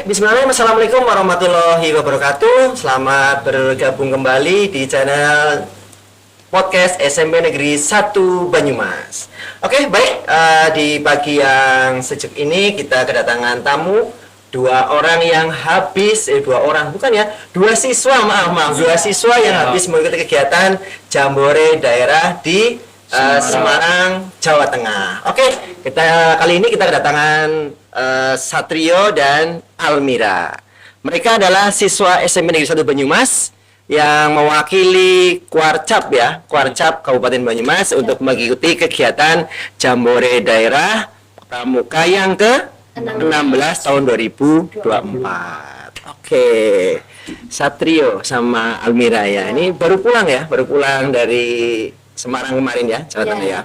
Bismillahirrahmanirrahim. Assalamualaikum warahmatullahi wabarakatuh. Selamat bergabung kembali di channel podcast SMP Negeri 1 Banyumas. Oke, baik. Di pagi yang sejuk ini kita kedatangan tamu dua orang yang habis dua siswa yang habis mengikuti kegiatan Jambore daerah di Semarang, Jawa Tengah. Oke, kali ini kita kedatangan Satrio dan Almira. Mereka adalah siswa SMP Negeri 1 Banyumas yang mewakili Kuarcap Kabupaten Banyumas untuk mengikuti kegiatan Jambore daerah Pramuka yang ke-16 tahun 2024. Oke, Satrio sama Almira ya. Ini baru pulang dari Semarang kemarin ya, Jawa Tengah ya.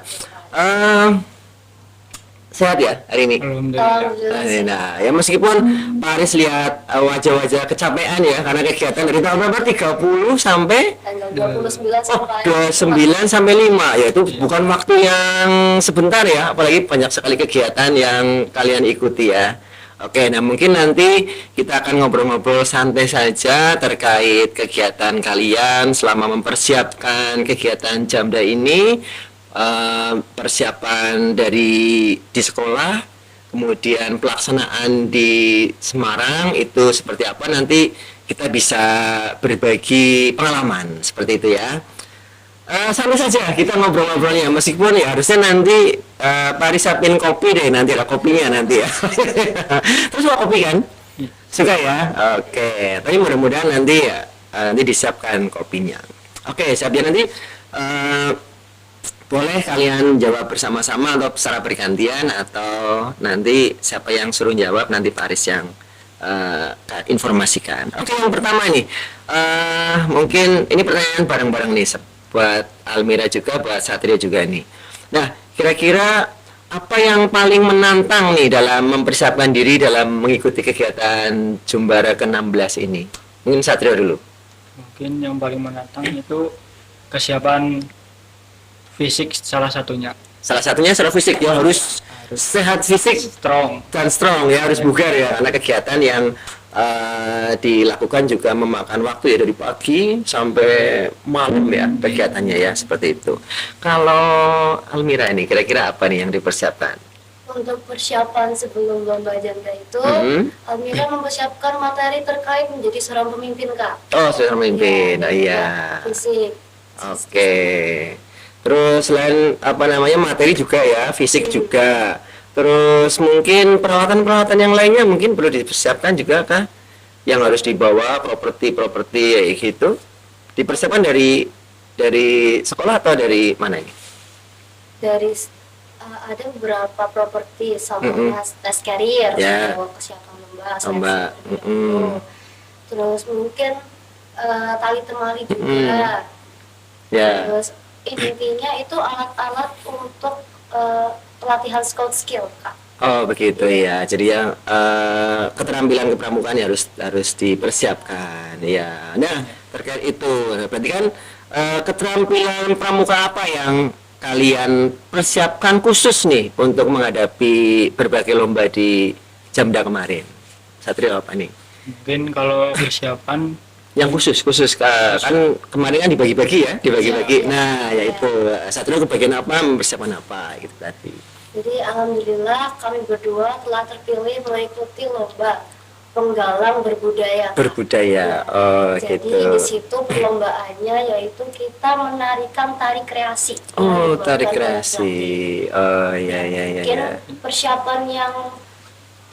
Sehat ya hari ini? Nah, ya meskipun Pak Aris lihat wajah-wajah kecapean ya, karena kegiatan dari tahun berapa? 30 sampai? Tanggal 29 sampai 29 sampai 5, yaitu bukan waktu yang sebentar ya, apalagi banyak sekali kegiatan yang kalian ikuti ya. Oke, nah mungkin nanti kita akan ngobrol-ngobrol santai saja terkait kegiatan kalian selama mempersiapkan kegiatan Jamda ini, persiapan di sekolah, kemudian pelaksanaan di Semarang itu seperti apa, nanti kita bisa berbagi pengalaman seperti itu ya. Santai saja kita ngobrol-ngobrolnya, meskipun ya harusnya nanti Pak Aris siapin kopi deh, nanti ada kopinya nanti ya. Terus mau kopi kan? Suka ya? Oke, tapi mudah-mudahan nanti ya nanti disiapkan kopinya. Oke, siapnya nanti boleh kalian jawab bersama-sama atau secara bergantian, atau nanti siapa yang suruh jawab nanti Pak Aris yang informasikan. Oke, yang pertama nih mungkin ini pertanyaan bareng-bareng nih buat Almira juga, buat Satria juga nih. Nah, kira-kira apa yang paling menantang nih dalam mempersiapkan diri dalam mengikuti kegiatan Jumbara ke-16 ini? Mungkin Satria dulu. Mungkin yang paling menantang itu kesiapan fisik salah satunya. Salah satunya secara fisik ya, harus sehat fisik, Strong. dan strong ya, harus bugar ya, karena kegiatan yang dilakukan juga memakan waktu ya, dari pagi sampai malam ya kegiatannya ya, seperti itu. Kalau Almira ini kira-kira apa nih yang dipersiapkan? untuk persiapan sebelum lomba Jamda itu, Almira mempersiapkan materi terkait menjadi seorang pemimpin, Kak. Oh, seorang pemimpin. Iya. Fisik. Oke. Terus selain materi juga ya, fisik juga. Terus mungkin peralatan-peralatan yang lainnya mungkin perlu dipersiapkan juga kah? Yang harus dibawa properti ya gitu. Dipersiapkan dari sekolah atau dari mana ini? Dari ada beberapa properti sama tes carrier, untuk kesiapan lomba. Terus mungkin tali temali juga. Terus intinya itu alat-alat untuk pelatihan scout skill, Kak. Oh begitu ya. Jadi ya keterampilan kepramukaan ya harus dipersiapkan ya. Nah terkait itu berarti kan keterampilan pramuka apa yang kalian persiapkan khusus nih untuk menghadapi berbagai lomba di Jamda kemarin? Satrio apa nih? Mungkin kalau persiapan Yang khusus kan kemarin kan dibagi-bagi ya, dibagi-bagi. Nah yaitu Satrio kebagian apa, mempersiapkan apa gitu tadi. Jadi alhamdulillah kami berdua telah terpilih mengikuti lomba penggalang berbudaya. Oh Jadi gitu. di situ perlombaannya yaitu kita menarikan tari kreasi. Oh Dari tari Bangka kreasi. Oh ya. Mungkin persiapan yang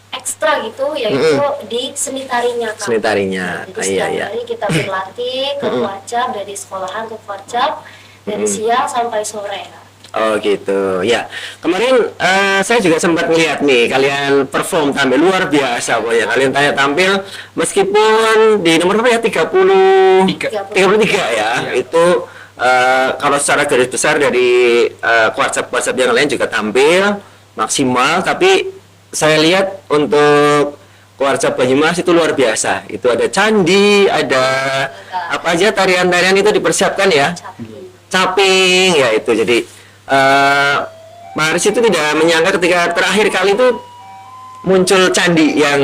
ekstra gitu yaitu di seni tarinya, Kak. Seni tarinya. Jadi setiap Iya. hari kita berlatih ke Kuarcap, dari sekolahan ke Kuarcap dari siang sampai sore. Oh gitu ya. Kemarin saya juga sempat melihat nih kalian perform tampil luar biasa ya. Kalian tampil meskipun di nomor berapa ya, 33 ya. Itu kalau secara garis besar dari kuarcap yang lain juga tampil maksimal, tapi saya lihat untuk Kuarcap Banyumas itu luar biasa. Itu ada candi, ada apa aja, tarian-tarian itu dipersiapkan ya. Caping ya itu. Jadi Maris itu tidak menyangka ketika terakhir kali itu muncul candi yang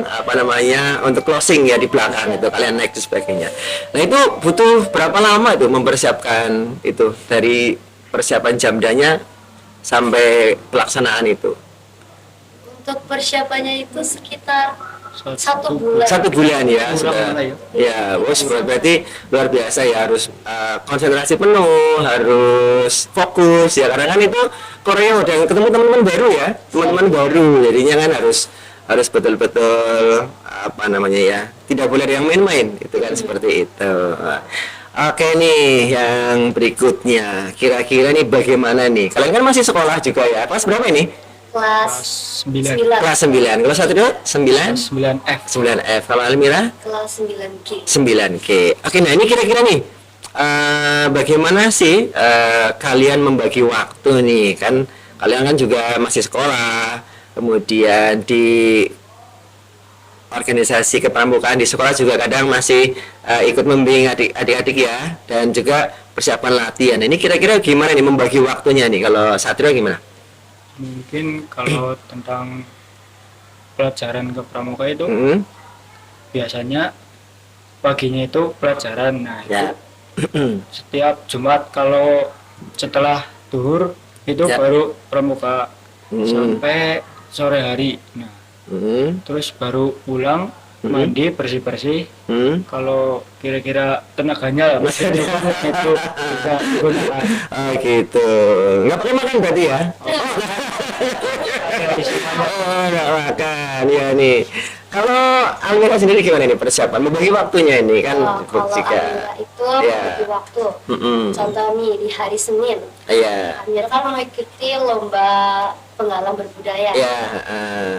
apa namanya untuk closing ya di belakang itu kalian naik dan sebagainya. Nah itu butuh berapa lama itu mempersiapkan itu dari persiapan jamdanya sampai pelaksanaan itu? Untuk persiapannya itu sekitar 1 bulan. 1 bulan ya Kurang sudah. malah ya. Ya, bos berarti luar biasa ya harus konsentrasi penuh, harus fokus ya karena kan itu Korea udah ketemu teman-teman baru ya, teman-teman baru jadinya kan harus betul-betul apa namanya ya, tidak boleh ada yang main-main itu kan seperti itu. Oke nih, yang berikutnya kira-kira nih bagaimana nih? Kalian kan masih sekolah juga ya, kelas berapa ini? Kelas 9. 9. Kelas 9. Kalau satu dua 9? 9F. 9F. Kalau Almira? Kelas 9G. 9K. Oke, nah ini kira-kira nih bagaimana sih kalian membagi waktu nih? Kan kalian kan juga masih sekolah, kemudian di organisasi kepramukaan di sekolah juga kadang masih ikut membimbing adik-adik ya, dan juga persiapan latihan. Nah, ini kira-kira gimana nih membagi waktunya nih? Kalau Satrio gimana? Mungkin kalau tentang pelajaran ke pramuka itu Hmm, biasanya paginya itu pelajaran. Nah, ya. itu setiap Jumat kalau setelah duhur itu Ya. baru pramuka Hmm. sampai sore hari. Nah, Hmm, terus baru pulang mandi bersih-bersih. hmm. Kalau kira-kira tenaganya masih cukup itu bisa digunakan. Oh gitu. Nggak pakai makan berarti ya? Oh, nggak makan. Ya nih. Kalau Almira sendiri gimana nih persiapan? Membagi waktunya ini kan Kalau jika. Almira itu Ya. bagi waktu. Mm-mm. Contoh nih di hari Senin, Iya. Almira kan mengikuti lomba penggalang berbudaya. Iya.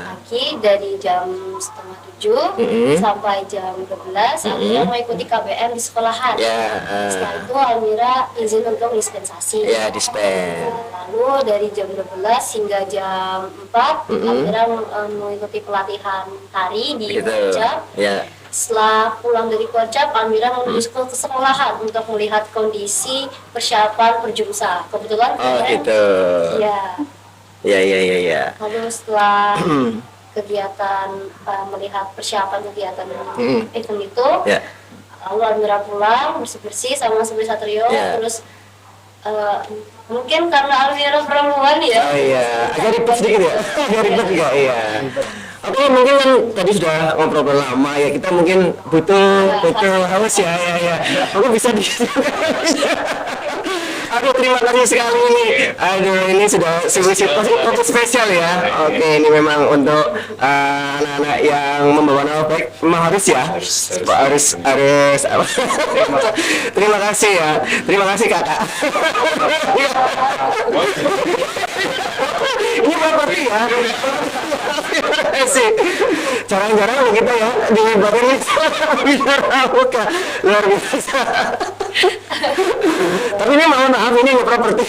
Pagi dari jam setengah 7 Mm-mm. sampai jam 12 Almira mengikuti KBM di sekolahan. Ya. Setelah itu Almira izin untuk dispensasi. Ya dispen. Lalu dari jam 12 hingga jam 4 Almira mengikuti pelatihan tari di Gitu. Kocap. Ya. Setelah pulang dari Kocap, Almira menuju ke sekolahan untuk melihat kondisi persiapan perjurusan. Kebetulan Oh kemarin, gitu. ya. Ya. Lalu setelah kegiatan melihat persiapan kegiatan event itu, Ya. lalu Almira pulang bersih-bersih sama seperti Satrio, Ya. terus mungkin karena Almira perempuan ya. Oh iya, agak ribet sedikit ya? Agak ribet nggak? Iya. Oke, mungkin kan tadi sudah ngobrol lama ya, kita mungkin butuh haus ya. Aku bisa di. Aduh, terima kasih sekali ini. Aduh, ini sudah topik spesial ya. Oke, ini memang untuk anak-anak yang membawa nama baik, memang harus ya. Harus. Terima kasih ya. Terima kasih kakak. Ini properti ya. Sih, jarang-jarang kita ya di bagian itu bicara muka luar biasa. Tapi ini mohon maaf ini properti.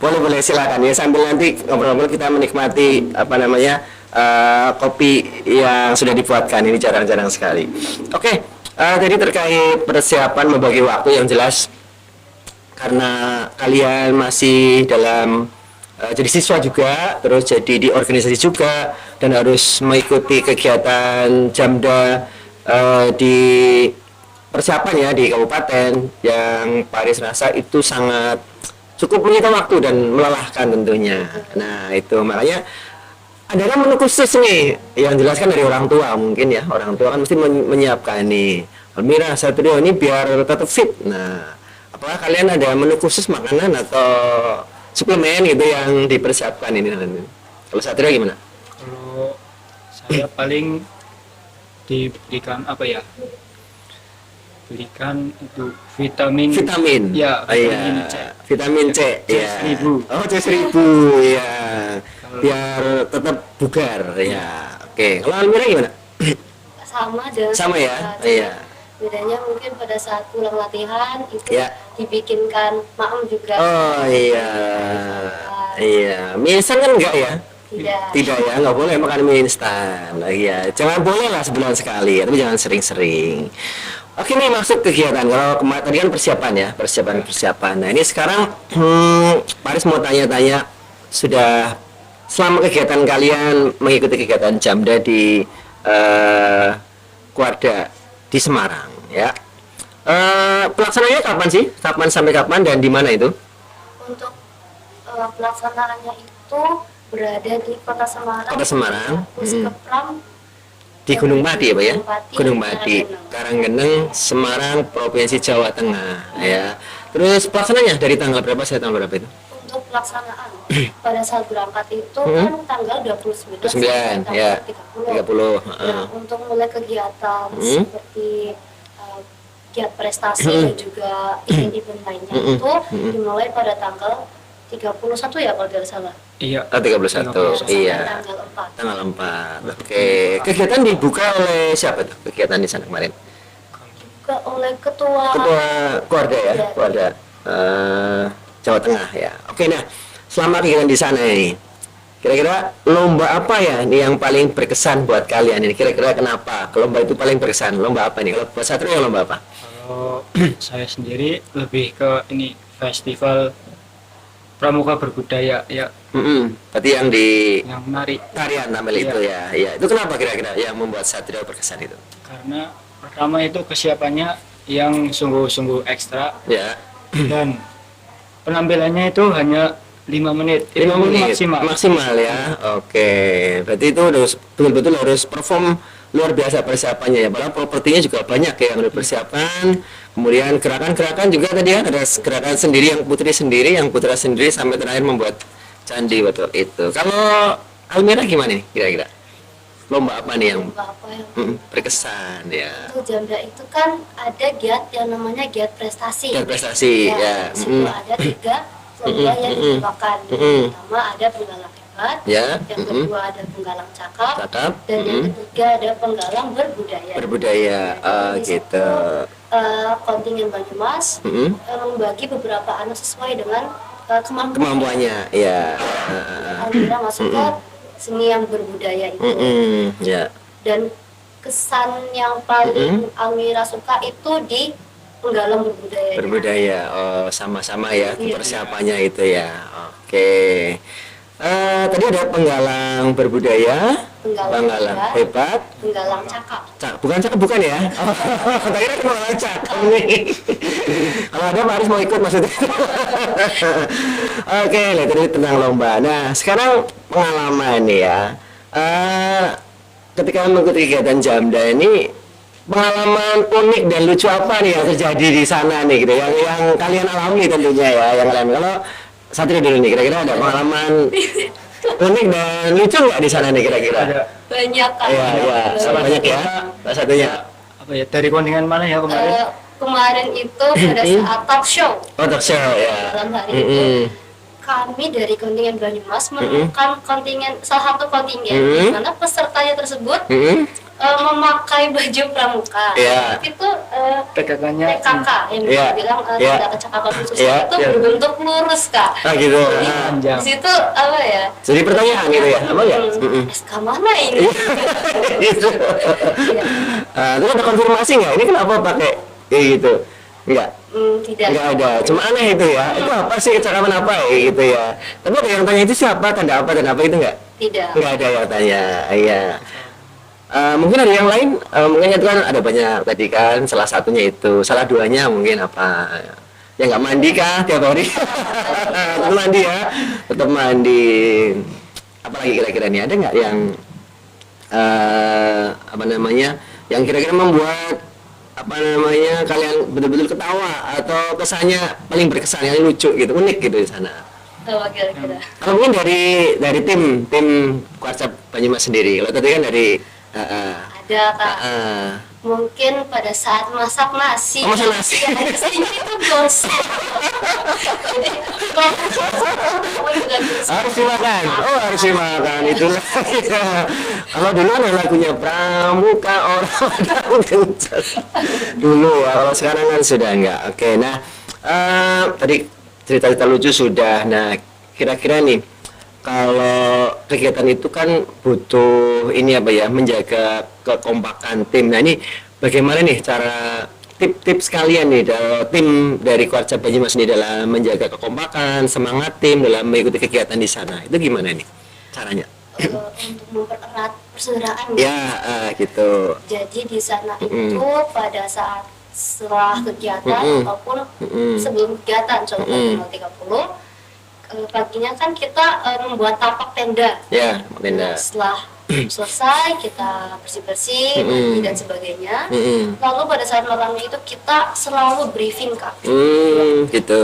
Boleh silakan ya sambil nanti ngobrol-ngobrol kita menikmati apa namanya kopi yang sudah dibuatkan ini jarang-jarang sekali. Oke, jadi terkait persiapan membagi waktu yang jelas karena kalian masih dalam jadi siswa juga, terus jadi di organisasi juga, dan harus mengikuti kegiatan Jamda di persiapan ya di kabupaten yang Pak Aris rasa itu sangat cukup menyita waktu dan melelahkan tentunya. Nah itu makanya ada menu khusus nih yang jelaskan dari orang tua mungkin ya, orang tua kan mesti menyiapkan nih Almira Satrio ini biar tetap fit. Nah apakah kalian ada menu khusus makanan atau suplemen gitu yang dipersiapkan ini nanti? Kalau Satrio gimana? Kalau saya paling diberikan apa ya? Berikan itu vitamin. Ya, vitamin C. Vitamin C. Ya. C1000. Oh, C1000 ya. Biar tetap bugar ya. Oke. Kalau Almira gimana? Sama ya? Iya. Bedanya mungkin pada saat pulang latihan itu Ya. dibikinkan maem juga. Oh iya. Iya. Mie instan kan enggak ya? Tidak ya, nggak boleh makan mie instan. Iya, jangan boleh lah sebulan sekali, tapi jangan sering-sering. Oke nih masuk kegiatan. Kalau kemarin tadi kan persiapan ya, persiapan. Nah ini sekarang Paris mau tanya-tanya sudah selama kegiatan kalian mengikuti kegiatan Jamda di Kuarda di Semarang, ya. Pelaksanaannya kapan sih? Kapan sampai kapan dan di mana itu? Untuk pelaksanaannya itu berada di Kota Semarang. Kota Semarang. Puskepram Di Gunung Pati ya, Pak ya? Gunung Pati, Karanggeneng. Karanggeneng, Semarang, Provinsi Jawa Tengah, ya. Terus pelaksanaannya dari tanggal berapa sampai tanggal berapa itu? Untuk pelaksanaan pada saat berangkat itu kan tanggal 29 sampai 29, ya. tanggal 30. 30. Nah, untuk mulai kegiatan Hmm. seperti giat prestasi dan juga event-event lainnya itu dimulai pada tanggal 31 ya kalau tidak salah. Iya. 31, Sampai iya. tanggal 4. Tanggal 4. Oke. Kegiatan dibuka oleh siapa tuh? Kegiatan di sana kemarin? Oleh ketua Ketua Kuarda ya, Iya. Kuarda Jawa Tengah ya. Oke, nah selama kegiatan di sana ini, kira-kira lomba apa ya ini yang paling berkesan buat kalian ini? Kira-kira kenapa lomba itu paling berkesan? Lomba apa nih? Kalau buat Satrio lomba apa? Kalau saya sendiri lebih ke ini festival pramuka berbudaya ya, Berarti yang di yang menarik tarian tampil Iya. itu ya. Iya. Itu kenapa kira-kira yang membuat Satrio berkesan itu? karena pertama itu kesiapannya yang sungguh-sungguh ekstra Ya. dan penampilannya itu hanya 5 menit. 5 Itu menit maksimal. ya. Oke. Berarti itu harus betul-betul harus perform luar biasa persiapannya ya. Padahal propertinya juga banyak ya yang udah persiapan. Kemudian gerakan-gerakan juga tadi ya, ada gerakan sendiri yang putri sendiri, yang putra sendiri sampai terakhir membuat candi betul itu. Kalau Almira gimana nih kira-kira? Lomba apa nih yang lomba apa yang berkesan ya? untuk Jamda itu kan ada giat yang namanya giat prestasi. Giat prestasi, ya. Di situ ada 3 lomba yang dilakukan. Yang pertama ada penggalang hebat, Ya. yang kedua ada penggalang cakap, Cakap. dan yang ketiga ada penggalang berbudaya. Berbudaya. Jadi di situ, Gitu. kontingen Banyumas membagi beberapa anak sesuai dengan Kemampuannya ya. Almira masuk ke seni yang berbudaya itu. Ya. Dan kesan yang paling Almira suka itu di penggalang berbudaya. Berbudaya. Oh, sama-sama ya Iya. persiapannya itu ya. Oke. Tadi ada penggalang berbudaya, Penggalang hebat, penggalang cakap. bukan cakap bukan ya? Oh, tadi ada penggalang cakap nih. Kalau ada Pak Aris mau ikut maksudnya. Oke, lihat tadi tentang lomba. Nah, sekarang pengalaman nih ya. Ketika mengikuti kegiatan Jamda ini, pengalaman unik dan lucu apa nih yang terjadi di sana nih gitu, yang kalian alami tentunya ya, yang kalian. Kalau Satrio dulu nih, kira-kira ada pengalaman unik dan lucu nggak di sana nih kira-kira? Ada Banyak kan. Iya, iya, Salah banyak ya. Salah satunya. apa ya, dari kontingen mana ya kemarin? Kemarin itu pada saat talk show Oh, talk show ya. malam hari itu kami dari kontingen Banyumas menemukan kontingen salah satu kontingen di mana pesertanya tersebut memakai baju pramuka. Iya. Itu PKK-nya TKK yang Iya. bilang Iya. tanda kecakapan khusus Iya. itu berbentuk lurus kak. Ah gitu. Jadi panjang. di situ apa ya? Jadi pertanyaan gitu ya, apa ya? SK mana ini? Gitu. Iya. Terus ada konfirmasi nggak? Ini kenapa pakai kayak gitu? Enggak. Tidak. Enggak ada. Cuma aneh itu ya. Itu apa sih kecakapan apa ya gitu ya? Tapi ada yang tanya itu siapa, tanda apa dan apa itu enggak? Tidak. Enggak ada yang tanya. Iya. Mungkin ada yang lain, mungkin itu kan ada banyak tadi kan, salah satunya itu, salah duanya mungkin apa? Ya nggak mandi kah tiap hari? Tetap mandi ya, tetap mandi. Apalagi kira-kira nih ada nggak yang apa namanya, yang kira-kira membuat apa namanya kalian betul-betul ketawa atau kesannya paling berkesan, yang lucu gitu, unik gitu di sana? Apa kira-kira? Kalau mungkin dari tim Kuarsa Banyumas sendiri, kalau tadi kan dari Ada kak. Mungkin pada saat masak nasi. Oh, masak nasi. Ya, nasinya itu gosong. Jadi kalau juga bisa. harus dimakan, oh harus dimakan itulah. Kalau dulu ada lagunya Pramuka orang kencang dulu, kalau sekarang kan sudah enggak. Oke, nah tadi cerita-cerita lucu sudah. Nah, kira-kira nih kalau kegiatan itu kan butuh ini apa ya, menjaga kekompakan tim. Nah ini bagaimana nih cara tips kalian nih dalam tim dari Kuarsa Banyumas ini dalam menjaga kekompakan, semangat tim dalam mengikuti kegiatan di sana, itu gimana nih? caranya? Untuk mempererat persaudaraan. Ya, gitu. Jadi di sana Mm-mm. itu pada saat setelah kegiatan Mm-mm. ataupun Mm-mm. sebelum kegiatan, contohnya Mm-mm. 30, paginya kan kita membuat tapak tenda. Ya, tenda. Setelah selesai kita bersih-bersih, Mm-mm. mandi dan sebagainya. Mm-mm. Lalu pada saat malamnya itu kita selalu briefing Kak. Gitu.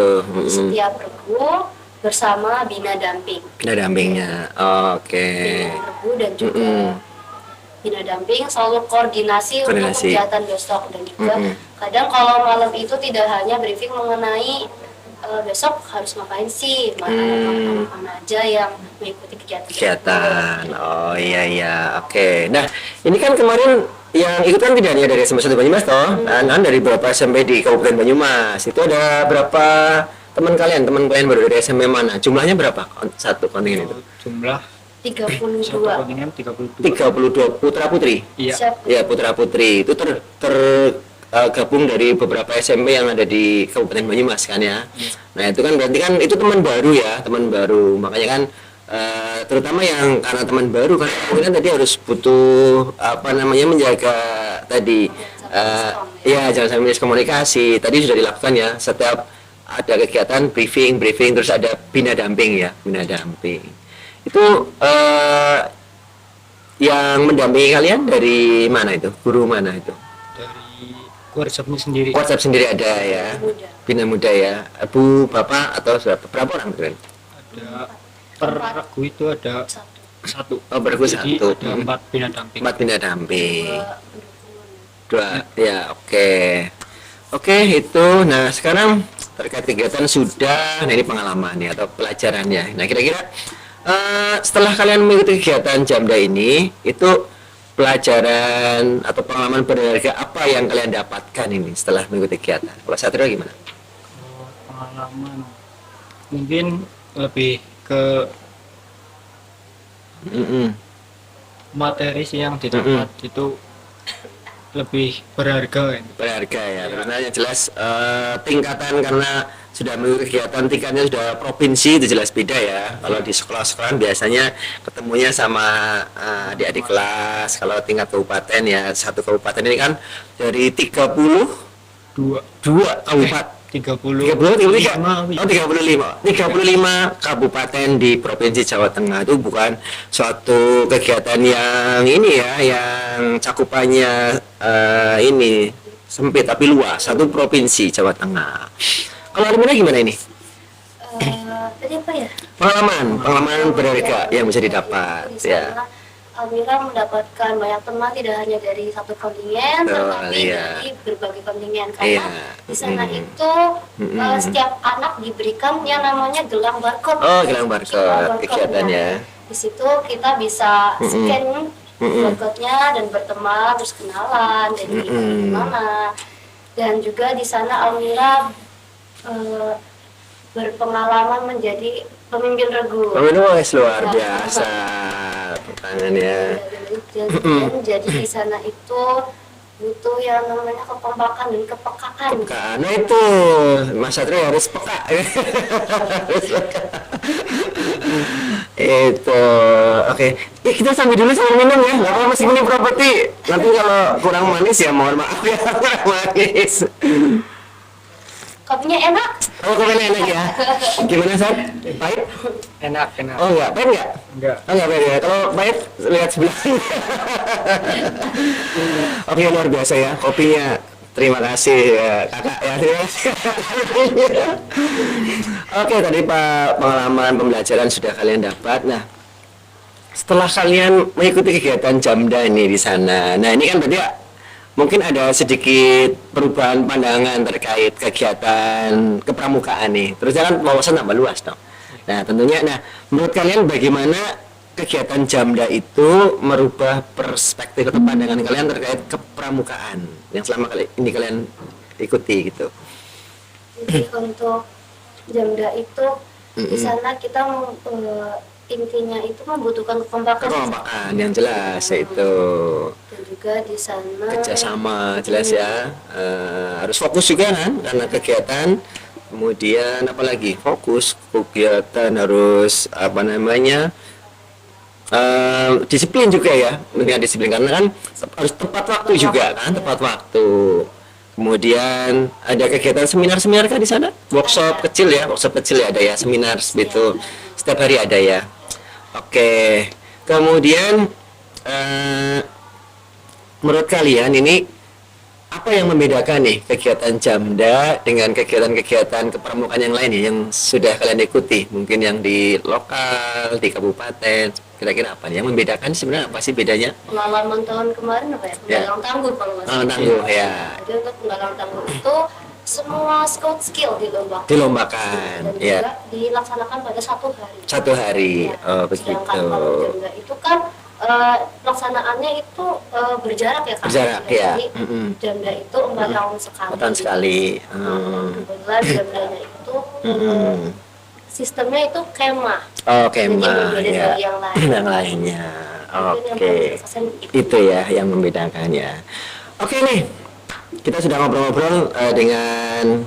Setiap regu bersama Bina Damping. Ada dampingnya. Oke. Bina regu dan juga Mm-mm. Bina Damping selalu koordinasi untuk Koordinasi. kegiatan besok, dan juga Mm-mm. kadang kalau malam itu tidak hanya briefing mengenai besok harus ngapain sih, mana aja yang mengikuti kegiatan. Kegiatan. Oh iya, oke. Nah, ini kan kemarin yang ikut kan tidak hanya dari SMP 1 Banyumas toh, kan dari beberapa SMP di Kabupaten Banyumas. Itu ada berapa teman kalian baru dari SMP mana? Jumlahnya berapa satu kontingen itu? Jumlah 32. satu kontingen 32. 32 putra putri. Iya. Siap. Ya, putra putri itu tergabung dari beberapa SMP yang ada di Kabupaten Banyumas kan ya. Nah, itu kan berarti kan itu teman baru ya, teman baru. Makanya kan terutama yang karena teman baru kan mungkin tadi harus butuh menjaga tadi ya jangan sampai miskomunikasi. Tadi sudah dilakukan ya, setiap ada kegiatan briefing terus ada bina damping ya, bina damping. Itu yang mendampingi kalian dari mana itu? Guru mana itu? Dari WhatsApp-nya sendiri. WhatsApp sendiri ada ya. Muda. Bina muda ya. Ibu, bapak atau berapa orang kalian? Ada per regu itu ada Satu. 1. Oh, bergu Jadi 1. ada 4 bina damping. 4 bina damping. Dua. 2 ya, oke. Oke, itu. Nah, sekarang terkait kegiatan sudah, nah ini pengalaman ya atau pelajarannya. Nah, kira-kira setelah kalian mengikuti kegiatan Jamda ini, itu pelajaran atau pengalaman berharga apa yang kalian dapatkan ini setelah mengikuti kegiatan? Kalau Satrio gimana? Pengalaman mungkin lebih ke materi sih yang didapat itu lebih berharga kan. Berharga ya, karena yang jelas tingkatan karena sudah mengikuti kegiatan tingkatnya sudah provinsi itu jelas beda ya. Kalau di sekolah-sekolah biasanya ketemunya sama adik-adik kelas. Kalau tingkat kabupaten ya satu kabupaten ini kan dari 32 kabupaten. 30 35 kabupaten di Provinsi Jawa Tengah itu bukan suatu kegiatan yang ini ya, yang cakupannya ini sempit tapi luas, satu provinsi Jawa Tengah. Kalau Armina gimana ini? Tadi apa ya? Pengalaman berharga yang bisa didapat Di ya. sana Almira mendapatkan banyak teman tidak hanya dari satu kontingen, Betul, tetapi iya. dari berbagai kontingen, karena Iya. di sana itu setiap anak diberikan yang namanya gelang barcode. Oh, gelang barcode kegiatannya. Di situ kita bisa scan barcode-nya dan berteman, terus kenalan dari mana. Dan juga di sana Almira berpengalaman menjadi pemimpin regu. Luar biasa tangannya. Jadi di sana itu butuh yang namanya kekompakan dan kepekaan. Karena itu Mas Satrio harus peka. Itu oke. Ya, kita sambil dulu sambil minum ya. Nggak apa-apa meskipun ini properti. Nanti kalau kurang manis ya mohon maaf ya, kurang manis. Kopinya enak. Oh, kopinya enak ya. Gimana Sat? Pahit? enak. Oh enggak, pahit enggak? Enggak. Oh enggak pahit ya. Kalau pahit lihat sebelah. Oke, luar biasa ya kopinya. Terima kasih ya, kakak ya. Terima kasih. Oke, tadi Pak pengalaman pembelajaran sudah kalian dapat. Nah, setelah kalian mengikuti kegiatan Jamda ini di sana, nah ini kan berarti mungkin ada sedikit perubahan pandangan terkait kegiatan kepramukaan nih. Terus jangan wawasan tambah luas dong. Nah, tentunya, nah menurut kalian bagaimana kegiatan Jamda itu merubah perspektif atau pandangan kalian terkait kepramukaan yang selama ini kalian ikuti gitu? Jadi untuk Jamda itu di sana kita intinya itu membutuhkan Kekompakan yang jelas itu. Dan juga di sana Kerjasama jelas ya. Harus fokus juga kan karena kegiatan. Kemudian apalagi fokus kegiatan harus disiplin juga ya, pentingnya disiplin karena kan harus tepat waktu juga kan, tepat waktu. Kemudian ada kegiatan seminar-seminar kan di sana, workshop kecil ya, ada ya, seminar gitu setiap hari ada ya. Oke, kemudian menurut kalian ini apa yang membedakan nih kegiatan Jamda dengan kegiatan-kegiatan kepramukaan yang lain ya, yang sudah kalian ikuti, mungkin yang di lokal, di kabupaten, kira-kira apa nih yang membedakan, sebenarnya apa sih bedanya? Pengalaman tahun kemarin apa ya? Penggalang tangguh kalau nggak salah. Tangguh ya. Jadi untuk penggalang tangguh itu semua scout skill dilombakan. Dilombakan, Dan ya. juga dilaksanakan pada 1 hari. 1 hari, Ya, oh begitu. sedangkan kalau Jamda itu kan pelaksanaannya itu berjarak ya kan? Berjarak, ya. Jadi Jamda itu 4 tahun sekali. 4 tahun sekali. Kebetulan Jamdanya itu sistemnya itu kemah. Oh, Jadi kemah berbeda ya. dari yang lain. Yang lainnya. Mungkin yang Oke. paling berkesan Itu ya yang membedakan ya. Oke nih, kita sudah ngobrol-ngobrol dengan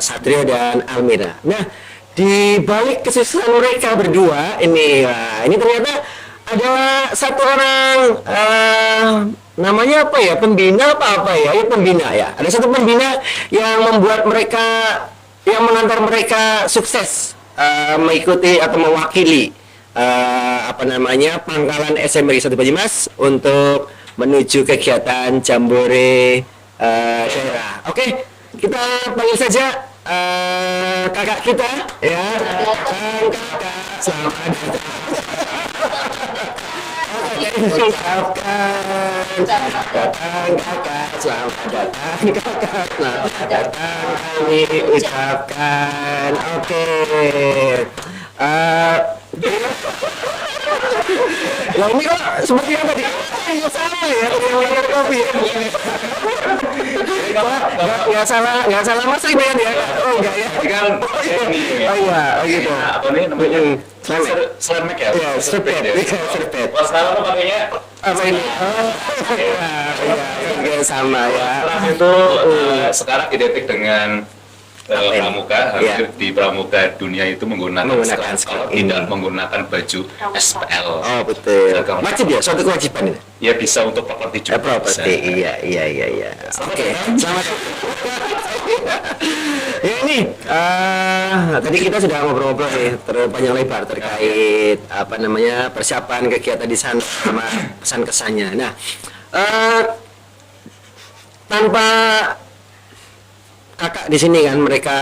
Satrio dan Almira. Nah, di balik kesuksesan mereka berdua ini, ini ternyata ada satu orang, namanya apa ya, pembina apa ya, ya pembina ya. Ada satu pembina yang membuat mereka, yang mengantar mereka sukses mengikuti atau mewakili apa namanya, pangkalan SMRI 1 Banyumas untuk menuju kegiatan Jambore daerah. Oke, kita panggil saja kakak kita ya. Kakak, selamat datang kakak, selamat datang kakak, selamat datang kami ucapkan. Oke. Ya ini kok seperti apa tadi? Ya sama ya, yang layar kopi. Nggak salah Mas Rimen ya? Oh enggak ya? Oh iya, oh gitu. Apa nih namanya? Slamek ya? Iya, serpet. Kalau sekarang lo pakainya Apa ini? Oh iya, sama ya. sekarang itu sekarang identik dengan Apa ini? pramuka. Iya. Hampir di pramuka dunia itu menggunakan Menggunakan skot. Kalau skot ini. tidak menggunakan baju SPL. Oh betul. Wajib ya, suatu kewajiban ini. Ya bisa untuk properti juga. Properti, bisa. iya. Oke, selamat. Ya ini, tadi kita sudah ngobrol-ngobrol nih terpanjang lebar terkait apa namanya persiapan kegiatan di sana sama pesan kesannya. Nah, tanpa kakak di sini kan mereka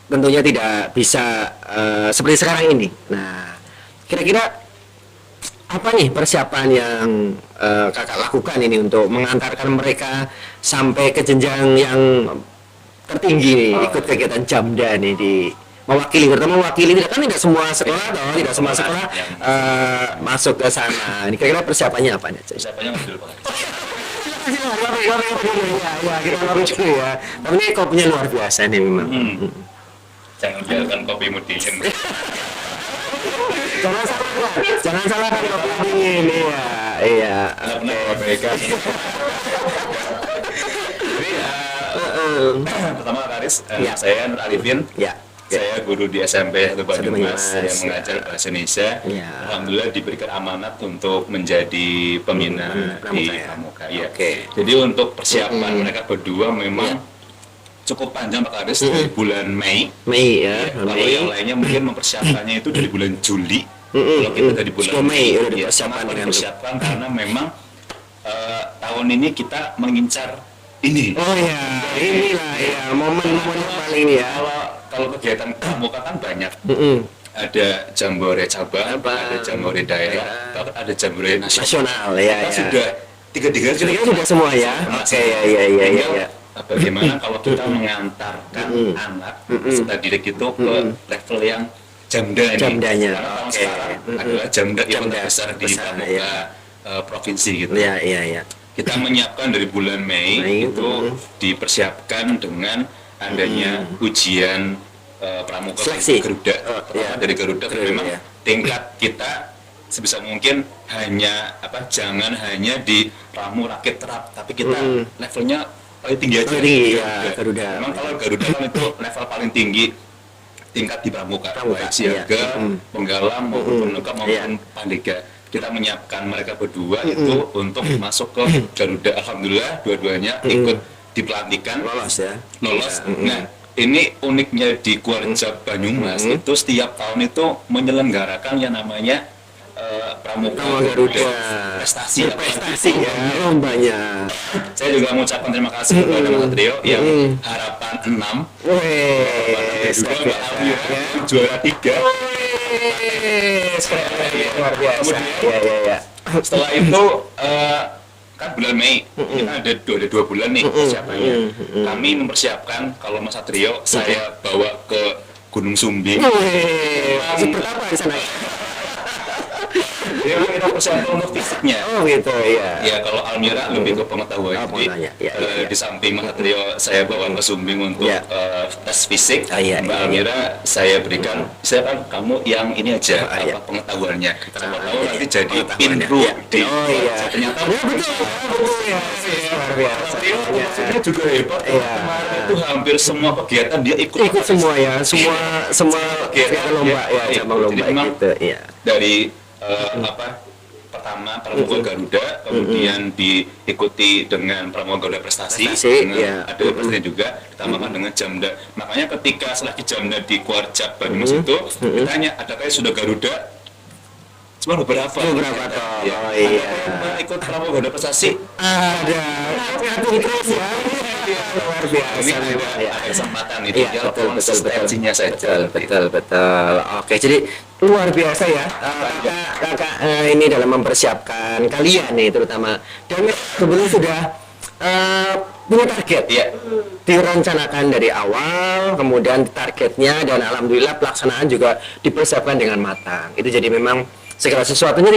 tentunya tidak bisa seperti sekarang ini. Nah, kira-kira apa nih persiapan yang kakak lakukan ini untuk mengantarkan mereka sampai ke jenjang yang tertinggi nih, ikut kegiatan Jamda nih, di mewakili, terutama mewakili, tidak semua sekolah tidak semua sekolah masuk ke sana. Ini kira-kira persiapannya apa nih? Persiapannya ngambil Pak. Ya, kita ngobrol dulu ya. Tapi ini kopinya luar biasa nih memang. Jangan biarkan kopimu dingin. Jangan salah kan kopi dingin, iya. Karena mereka. Pertama Kak Aris, Ya. saya Nur Arifin. Ya. Saya guru di SMP 1 Banyumas Banyumas, yang mengajar bahasa Indonesia. Ya. Alhamdulillah diberikan amanat untuk menjadi pembina di Pramuka ya. Pramuka. Iya. Oke. Jadi untuk persiapan mereka berdua memang cukup panjang Pak Aris, dari bulan Mei. Mei ya, Kalau Mei. yang lainnya mungkin mempersiapkannya itu dari bulan Juli. Kalau kita dari bulan Sebelum Mei udah ya, dipersiapkan kenapa dengan dipersiapkan karena memang tahun ini kita mengincar ini. Oh ya, inilah ya momen-momen yang paling ini ya. Kalau kegiatan pramuka kan banyak. Mm-mm. Ada jambore cabang, ada jambore daerah, ada jambore nasional. Nasional ya. Kita Ya. sudah tiga-tiga Kira-kira sudah semua ya. Oke ya. Bagaimana kalau kita mengantarkan anak peserta didik itu ke level yang jamda ini? Jamdanya, Karena tahun oke. sekarang adalah jamda yang Jamda terbesar di besar, pramuka ya. provinsi gitu. Iya. Kita menyiapkan dari bulan Mei, Mei, itu dipersiapkan dengan adanya ujian pramuka Seleksi. Garuda. Pertama iya. dari Garuda, Garuda, memang ya. tingkat kita sebisa mungkin jangan hanya di Pramu Rakit Terap, tapi kita levelnya paling tinggi aja. Paling tinggi, ya, Garuda. Memang kalau Garuda kan itu level paling tinggi tingkat di pramuka, Pramuka, baik siaga, iya. penggalang maupun penegak maupun pandega. Kita menyiapkan mereka berdua itu untuk masuk ke Garuda. Alhamdulillah dua-duanya ikut dipelantikan, Lolos ya. lolos. Nah, ini uniknya di Kuarjab Banyumas itu setiap tahun itu menyelenggarakan yang namanya Pramuka Pramuka Garuda. prestasi. Prestasi ya, lombanya. Saya juga mengucapkan terima kasih kepada Mas Trio yang harapan 6 Wih, juga Mbak Almira juara 3. luar biasa. Ya, ya, ya. Setelah itu kan bulan Mei kita ada dua bulan nih persiapannya. Kami mempersiapkan kalau Mas Satrio saya bawa ke Gunung Sumbing. Wih, seperti apa di sana? Ya kita persiapan untuk fisiknya. Oh gitu, ya. Ya kalau Almira lebih ke pengetahuan. Oh, Jadi pengetahuan, ya, ya. di samping Mas Satrio saya bawa ke Sumbing untuk Ya. tes fisik. Ah, iya, Mbak iya, Almira saya berikan, saya kan kamu yang ini aja Ah, iya. pengetahuannya. Siapa tahu iya, nanti jadi pengetahuannya. pinru Iya. di Oh iya. ternyata Ya, betul ya. Luar biasa. Ya. Dia juga hebat. Iya. Kemarin itu hampir semua kegiatan dia ikut. Ikut semua ya, semua kegiatan lomba ya, cabang lomba Jadi memang gitu. Iya. dari pertama Pramuka Garuda, kemudian diikuti dengan Pramuka Garuda Prestasi, Prestasi, dengan ya. ada prestasi juga ditambahkan dengan Jamda. Makanya ketika selagi Jamda di Kuarjab Banyumas itu ditanya, adakah sudah Garuda? Cuma beberapa. Beberapa toh. Ya. Oh, iya. Ada yang pernah ikut Pramuka Garuda Prestasi? Ada. Ngatung terus ya. Luar biasa. Ini memang, ya. ada kesempatan itu, Iya, tinggal betul, konsistensinya saja. Betul. Oke, jadi luar biasa ya, kakak ini dalam mempersiapkan kalian nih terutama. Dan sebelum sudah punya target, Iya. direncanakan dari awal, kemudian targetnya dan alhamdulillah pelaksanaan juga dipersiapkan dengan matang. Itu jadi memang segala sesuatunya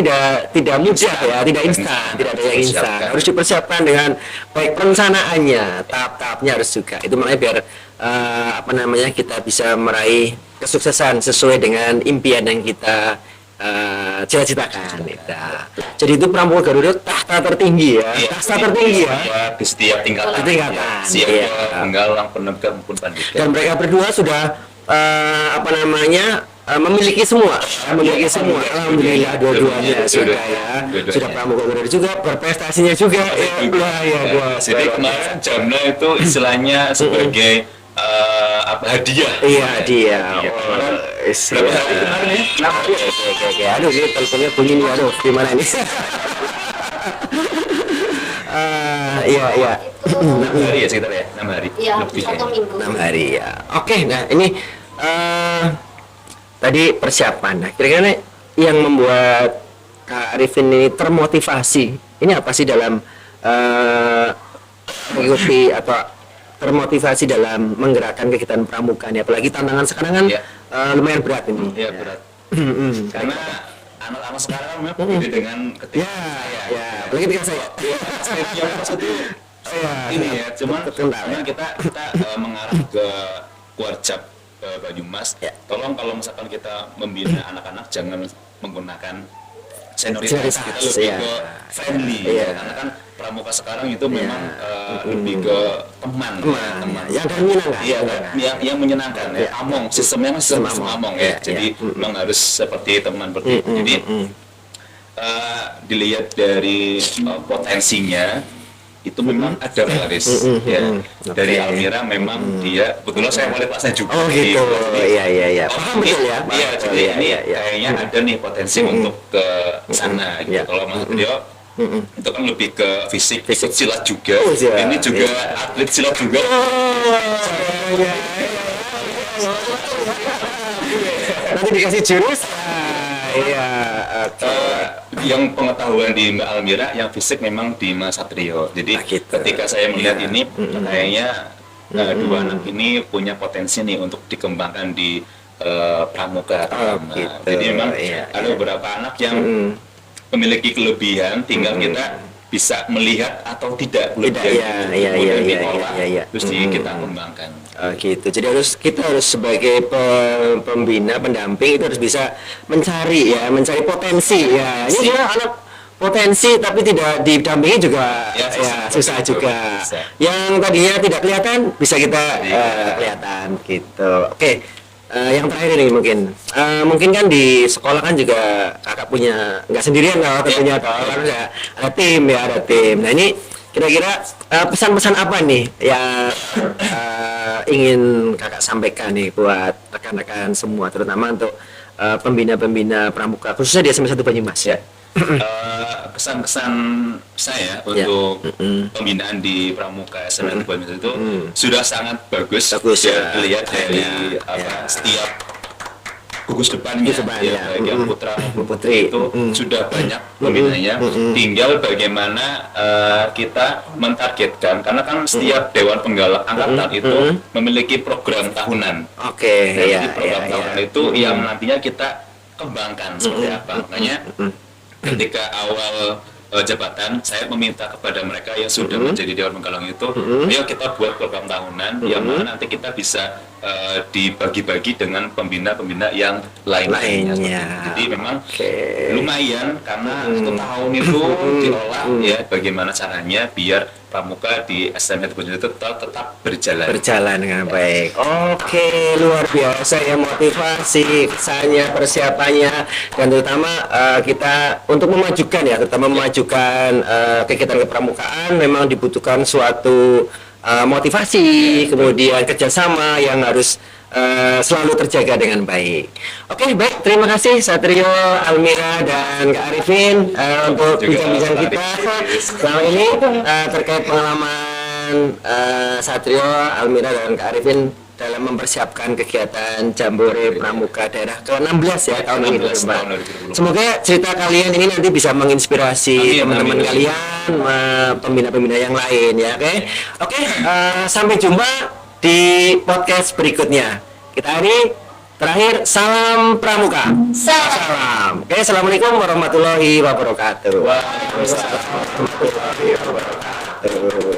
tidak mudah ya, tidak instan, tidak ada yang instan. Harus dipersiapkan dengan baik perencanaannya, tahap-tahapnya harus juga. Itu makanya biar kita bisa meraih kesuksesan sesuai dengan impian yang kita cita-citakan. Jadi itu Pramuka Garuda tahta tertinggi ya, Iya. tahta tertinggi ya. Ya, di setiap tingkatan. Tingkatan, Siaga, iya. penggalang, penegak maupun pandega. Dan mereka berdua sudah memiliki semua, alhamdulillah dua-duanya sudah ya, Dua-duanya. sudah Pramuka Garuda juga, berprestasinya juga ya, wah ya, wah, Jadi kemarin Jamna itu istilahnya sebagai hadiah. iya dia, Kemarin iya. berapa hari kemarin ya? 6 hari. Oke, aduh ini teleponnya bunyi nih, aduh gimana ini? Iya. Itu 6 hari ya sekitar ya, 6 hari. ya Lebih. 1 minggu. 6 hari ya. Oke, nah ini tadi persiapan. Nah, kira-kira yang membuat Kak Arifin ini termotivasi, ini apa sih dalam mengikuti atau termotivasi dalam menggerakkan kegiatan pramuka ini? Apalagi tantangan sekarang kan Iya. lumayan berat ini. Iya berat. Karena anak-anak sekarang kan memang berbeda dengan ketika Ya, apalagi ketika saya. yang itu ini ya, cuman kita mengarah ke Kuarjab Banyumas. Ya. Tolong kalau misalkan kita membina anak-anak jangan menggunakan senioritas, Senioritas, kita lebih iya. ke friendly Iya. ya. Karena kan pramuka sekarang itu memang lebih ke teman. Yang menyenangkan. Iya, yang menyenangkan ya. Iya. Among, sistemnya kan sistem Sistem among Iya, ya. Jadi iya. memang harus seperti teman seperti itu. Jadi dilihat dari potensinya itu memang ada Laris ya. Dari Oke. Almira memang dia kebetulan saya wali kelasnya juga. Oh gitu. Iya. Paham betul ya. Iya, Paham. jadi ini Iya. kayaknya ada nih potensi untuk ke sana gitu. Iya. Kalau Mas Trio itu kan lebih ke fisik silat juga. Oh, silat. Ini juga atlet silat juga. Nanti dikasih jurus. Iya. Oke. Yang pengetahuan di Mbak Almira, yang fisik memang di Mas Satrio. Jadi Ah, gitu. ketika saya melihat Iya. ini, kayaknya dua anak ini punya potensi nih untuk dikembangkan di pramuka. terutama. gitu. Jadi memang Iya, ada iya. beberapa anak yang memiliki kelebihan, tinggal kita bisa melihat atau tidak kelebihan Iya, itu, iya, kemudian iya, diolah, iya. terus kita kembangkan. Gitu. Jadi kita harus sebagai pembina, pendamping itu harus bisa mencari potensi ya. Ini dia anak potensi tapi tidak didampingi juga Ya, susah betul, juga. bisa. Yang tadinya tidak kelihatan bisa kita Iya. kelihatan gitu. Oke. yang terakhir ini mungkin kan di sekolah kan juga kakak punya nggak sendirian kalau tentunya kalau kan ada tim. Nah ini kira-kira pesan-pesan apa nih yang ingin kakak sampaikan nih buat rekan-rekan semua, terutama untuk pembina-pembina pramuka khususnya di SMP 1 Banyumas ya. Kesan-kesan saya untuk pembinaan di Pramuka SMP Banyumas itu sudah sangat bagus ya, dilihat dari setiap gugus depannya ya, baik yang putra maupun putri itu sudah banyak pembinanya. Tinggal bagaimana kita mentargetkan, karena kan setiap Dewan Penggalak Angkatan itu memiliki program tahunan. Jadi program tahunan itu yang nantinya kita kembangkan seperti apa. Makanya ketika awal jabatan, saya meminta kepada mereka yang sudah menjadi Dewan Penggalang itu, ayo kita buat program tahunan yang mana nanti kita bisa dibagi-bagi dengan pembina-pembina yang lainnya. Jadi memang lumayan, karena 1 tahun itu diolah ya bagaimana caranya biar pramuka di SMP itu tetap berjalan dengan baik. Oke, luar biasa ya motivasi, kesannya, persiapannya, dan terutama kita untuk memajukan ya, terutama memajukan kegiatan kepramukaan memang dibutuhkan suatu motivasi, kemudian kerjasama yang harus selalu terjaga dengan baik. Oke, baik, terima kasih Satrio, Almira, dan Kak Arifin untuk bincang-bincang kita selama ini terkait pengalaman Satrio, Almira, dan Kak Arifin dalam mempersiapkan kegiatan Jambore Pramuka daerah ke-16 ya tahun ini. Semoga cerita kalian ini nanti bisa menginspirasi teman-teman kalian, pembina-pembina yang lain ya. Oke, sampai jumpa di podcast berikutnya. Kita hari terakhir, salam pramuka. Salam. Oke, assalamualaikum warahmatullahi wabarakatuh. Waalaikumsalam warahmatullahi wabarakatuh.